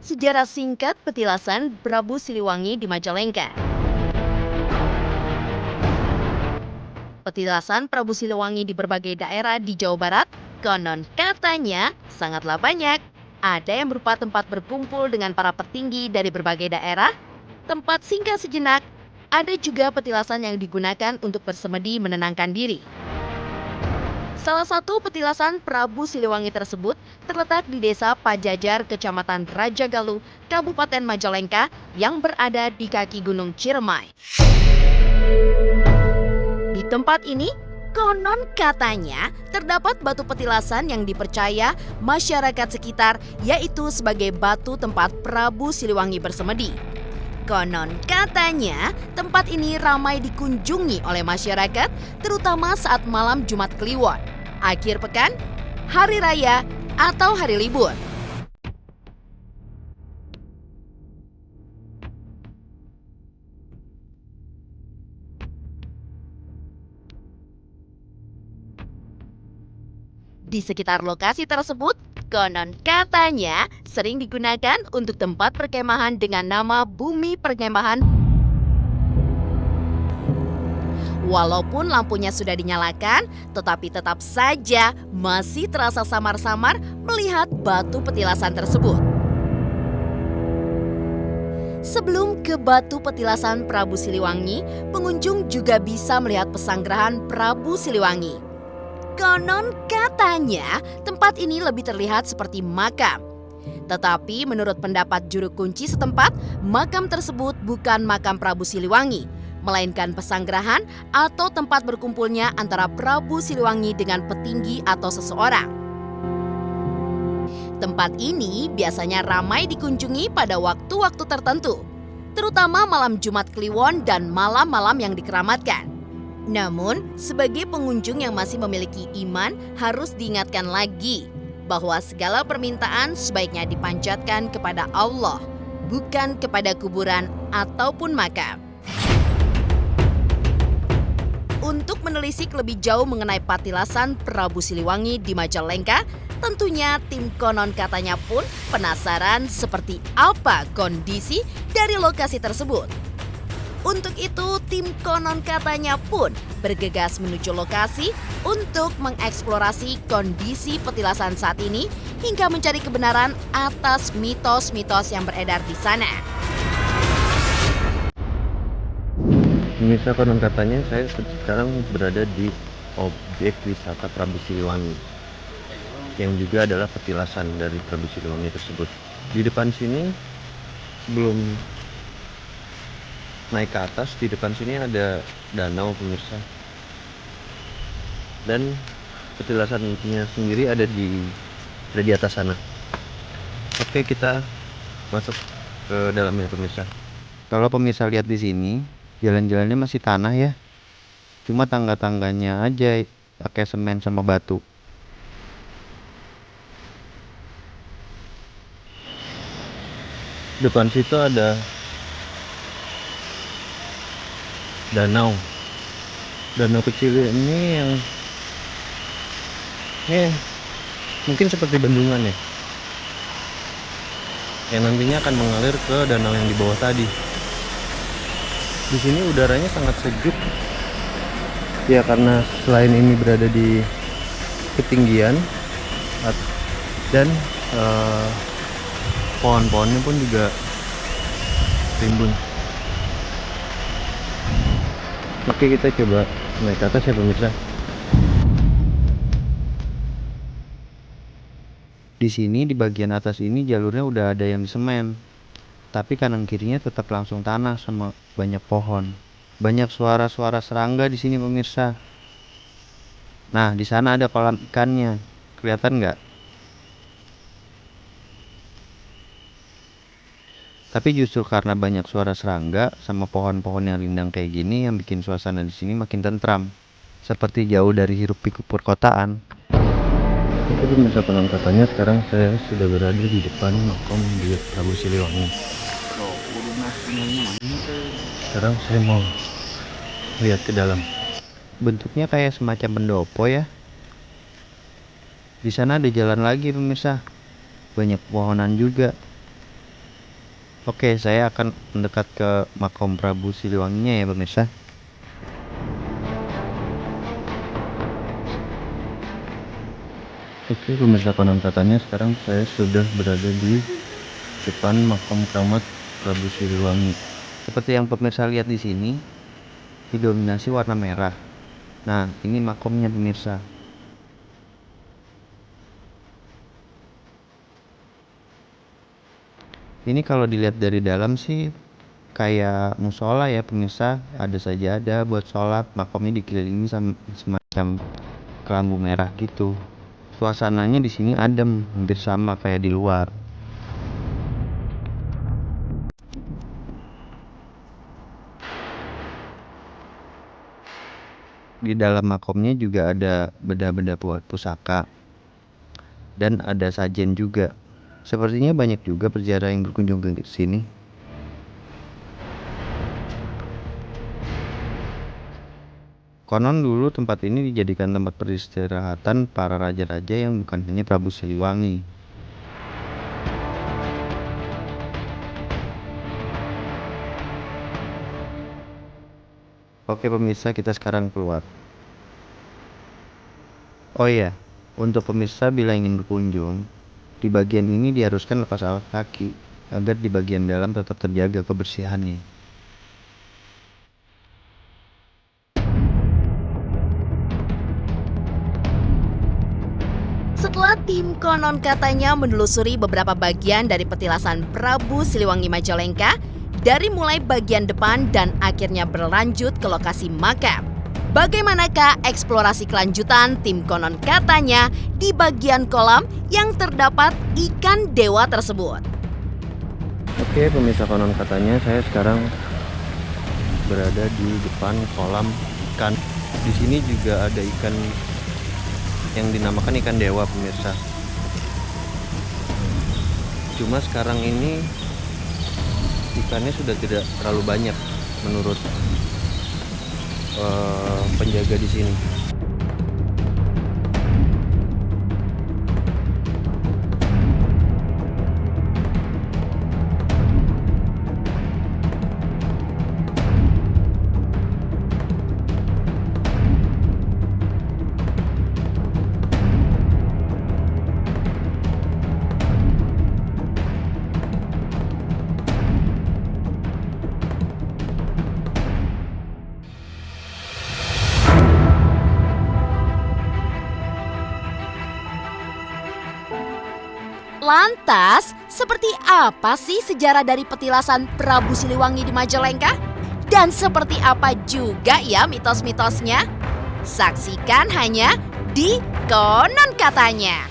Sejarah singkat petilasan Prabu Siliwangi di Majalengka. Petilasan Prabu Siliwangi di berbagai daerah di Jawa Barat, konon katanya sangatlah banyak. Ada yang berupa tempat berkumpul dengan para petinggi dari berbagai daerah, tempat singgah sejenak, ada juga petilasan yang digunakan untuk bersemedi menenangkan diri. Salah satu petilasan Prabu Siliwangi tersebut terletak di Desa Pajajar, Kecamatan Rajagaluh, Kabupaten Majalengka yang berada di kaki Gunung Ciremai. Di tempat ini, konon katanya terdapat batu petilasan yang dipercaya masyarakat sekitar, yaitu sebagai batu tempat Prabu Siliwangi bersemedi. Konon katanya tempat ini ramai dikunjungi oleh masyarakat, terutama saat malam Jumat Kliwon, akhir pekan, hari raya, atau hari libur. Di sekitar lokasi tersebut, konon katanya sering digunakan untuk tempat perkemahan dengan nama Bumi Perkemahan. Walaupun lampunya sudah dinyalakan, tetapi tetap saja masih terasa samar-samar melihat batu petilasan tersebut. Sebelum ke batu petilasan Prabu Siliwangi, pengunjung juga bisa melihat pesanggerahan Prabu Siliwangi. Konon katanya tempat ini lebih terlihat seperti makam. Tetapi menurut pendapat juru kunci setempat, makam tersebut bukan makam Prabu Siliwangi, melainkan pesanggerahan atau tempat berkumpulnya antara Prabu Siliwangi dengan petinggi atau seseorang. Tempat ini biasanya ramai dikunjungi pada waktu-waktu tertentu, terutama malam Jumat Kliwon dan malam-malam yang dikeramatkan. Namun, sebagai pengunjung yang masih memiliki iman, harus diingatkan lagi bahwa segala permintaan sebaiknya dipanjatkan kepada Allah, bukan kepada kuburan ataupun makam. Untuk menelisik lebih jauh mengenai petilasan Prabu Siliwangi di Majalengka, tentunya tim konon katanya pun penasaran seperti apa kondisi dari lokasi tersebut. Untuk itu, tim konon katanya pun bergegas menuju lokasi untuk mengeksplorasi kondisi petilasan saat ini hingga mencari kebenaran atas mitos-mitos yang beredar di sana. Pemirsa, konon katanya saya sekarang berada di objek wisata Prabu Siliwangi, yang juga adalah petilasan dari Prabu Siliwangi tersebut. Di depan sini, sebelum naik ke atas, di depan sini ada danau, pemirsa, dan petilasannya sendiri ada di atas sana. Oke, kita masuk ke dalamnya, pemirsa. Kalau pemirsa lihat di sini, jalan-jalannya masih tanah ya, cuma tangga-tangganya aja pakai semen sama batu. Depan situ ada danau kecil ini yang mungkin seperti bendungan ya, yang nantinya akan mengalir ke danau yang di bawah tadi. Di sini udaranya sangat sejuk ya, karena selain ini berada di ketinggian dan pohon-pohonnya pun juga rimbun. Oke, kita coba naik ke atas ya, pemirsa. Di sini di bagian atas ini jalurnya udah ada yang disemen, tapi kanan kirinya tetap langsung tanah sama banyak pohon. Banyak suara-suara serangga di sini, pemirsa. Nah, di sana ada kolam ikannya. Kelihatan nggak? Tapi justru karena banyak suara serangga sama pohon-pohon yang rindang kayak gini yang bikin suasana di sini makin tentram, seperti jauh dari hiruk pikuk perkotaan. Oke, pemirsa, konon katanya sekarang saya sudah berada di depan makam di Prabu Siliwangi. Sekarang saya mau lihat ke dalam. Bentuknya kayak semacam pendopo ya. Di sana ada jalan lagi, pemirsa. Banyak pepohonan juga. Oke, saya akan mendekat ke makam Prabu Siliwanginya ya pemirsa. Oke pemirsa, konon katanya sekarang saya sudah berada di depan makam keramat Prabu Siliwangi. Seperti yang pemirsa lihat di sini, didominasi warna merah. Nah, ini makamnya pemirsa. Ini kalau dilihat dari dalam sih kayak musola ya pemirsa, ada sajadah buat sholat, makamnya dikelilingi sama semacam kelambu merah gitu. Suasananya di sini adem, hampir sama kayak di luar. Di dalam makomnya juga ada benda-benda buat pusaka dan ada sajen juga. Sepertinya banyak juga peziarah yang berkunjung ke sini. Konon dulu tempat ini dijadikan tempat peristirahatan para raja-raja yang bukan hanya Prabu Siliwangi. Oke pemirsa, kita sekarang keluar. Oh iya, untuk pemirsa bila ingin berkunjung, di bagian ini diharuskan lepas alas kaki agar di bagian dalam tetap terjaga kebersihannya. Setelah tim konon katanya menelusuri beberapa bagian dari petilasan Prabu Siliwangi Majalengka, dari mulai bagian depan dan akhirnya berlanjut ke lokasi makam. Bagaimanakah eksplorasi kelanjutan tim konon katanya di bagian kolam yang terdapat ikan dewa tersebut? Oke pemirsa, konon katanya saya sekarang berada di depan kolam ikan. Di sini juga ada ikan yang dinamakan ikan dewa pemirsa. Cuma sekarang ini ikannya sudah tidak terlalu banyak menurut penjaga di sini. Lantas, seperti apa sih sejarah dari petilasan Prabu Siliwangi di Majalengka? Dan seperti apa juga ya mitos-mitosnya? Saksikan hanya di Konon Katanya.